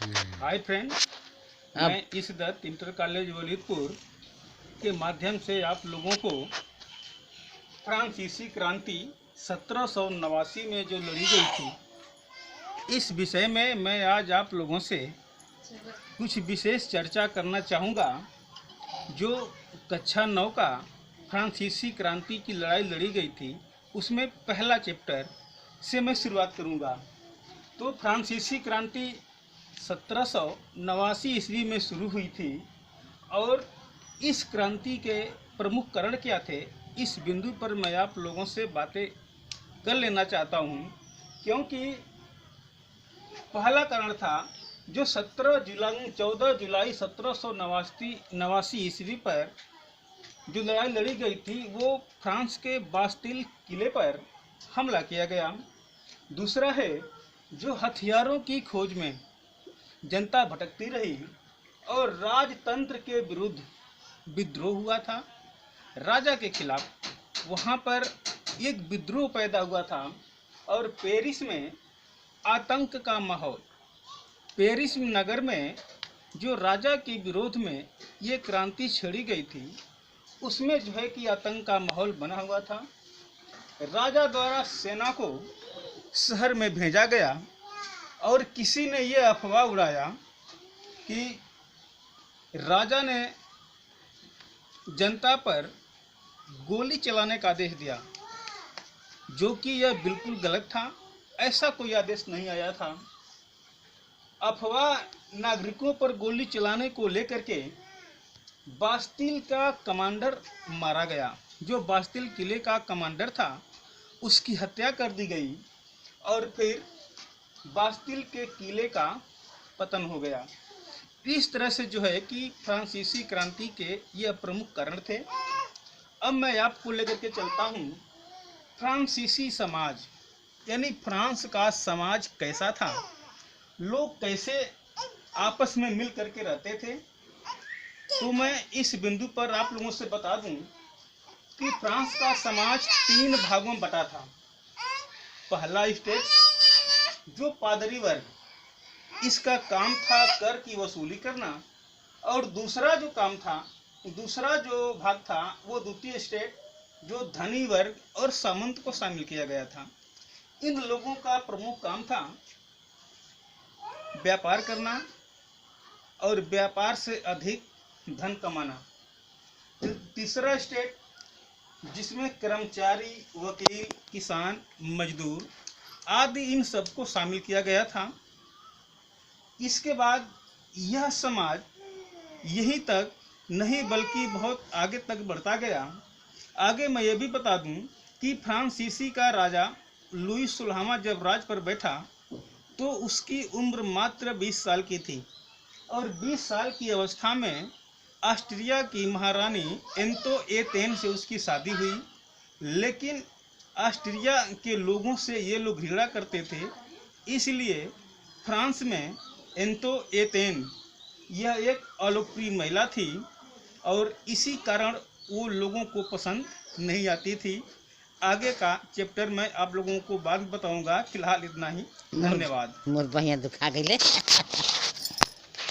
Hi friend, मैं इस Dutt inter college Walidpur के माध्यम से आप लोगों को फ्रांसीसी क्रांति 1789 में जो लड़ी गई थी, इस विषय में मैं आज आप लोगों से कुछ विशेष चर्चा करना चाहूँगा। जो कक्षा 9 का फ्रांसीसी क्रांति की लड़ाई लड़ी गई थी, उसमें पहला चैप्टर से मैं शुरुआत करूँगा। तो फ्रांसीसी क्रांति 1789 ईस्वी में शुरू हुई थी और इस क्रांति के प्रमुख कारण क्या थे, इस बिंदु पर मैं आप लोगों से बातें कर लेना चाहता हूं। क्योंकि पहला कारण था जो 14 जुलाई 1789 ईस्वी पर जो लड़ाई लड़ी गई थी, वो फ्रांस के बास्तिल किले पर हमला किया गया। दूसरा है जो हथियारों की खोज में जनता भटकती रही और राजतंत्र के विरुद्ध विद्रोह हुआ था। राजा के खिलाफ वहाँ पर एक विद्रोह पैदा हुआ था और पेरिस में आतंक का माहौल, पेरिस नगर में जो राजा के विरोध में ये क्रांति छेड़ी गई थी, उसमें जो है कि आतंक का माहौल बना हुआ था। राजा द्वारा सेना को शहर में भेजा गया और किसी ने ये अफवाह उड़ाया कि राजा ने जनता पर गोली चलाने का आदेश दिया, जो कि यह बिल्कुल गलत था। ऐसा कोई आदेश नहीं आया था। अफवाह नागरिकों पर गोली चलाने को लेकर के बास्तिल का कमांडर मारा गया। जो बास्तिल किले का कमांडर था, उसकी हत्या कर दी गई और फिर बास्तिल के किले का पतन हो गया। इस तरह से जो है कि फ्रांसीसी क्रांति के ये प्रमुख कारण थे। अब मैं आपको लेकर के चलता हूँ फ्रांसीसी समाज, यानी फ्रांस का समाज कैसा था, लोग कैसे आपस में मिल करके रहते थे। तो मैं इस बिंदु पर आप लोगों से बता दूं कि फ्रांस का समाज 3 भागों में बटा था। पहला स्टेज जो पादरी वर्ग, इसका काम था कर की वसूली करना, और दूसरा जो काम था, दूसरा जो भाग था, वो द्वितीय स्टेट जो धनी वर्ग और सामंत को शामिल किया गया था। इन लोगों का प्रमुख काम था व्यापार करना और व्यापार से अधिक धन कमाना। तीसरा स्टेट जिसमें कर्मचारी, वकील, किसान, मजदूर आदि इन सबको शामिल किया गया था। इसके बाद यह समाज यहीं तक नहीं बल्कि बहुत आगे तक बढ़ता गया। आगे मैं ये भी बता दूं कि फ्रांसीसी का राजा लुई 16वां जब राज पर बैठा तो उसकी उम्र मात्र 20 साल की थी और 20 साल की अवस्था में ऑस्ट्रिया की महारानी एंतोएतेन से उसकी शादी हुई। लेकिन ऑस्ट्रिया के लोगों से ये लोग घृणा करते थे, इसलिए फ्रांस में एंतोएतेन यह एक अलोकप्रिय महिला थी और इसी कारण वो लोगों को पसंद नहीं आती थी। आगे का चैप्टर मैं आप लोगों को बाद में बताऊंगा। फिलहाल इतना ही। धन्यवाद। मोर बहिया दुखा गईले।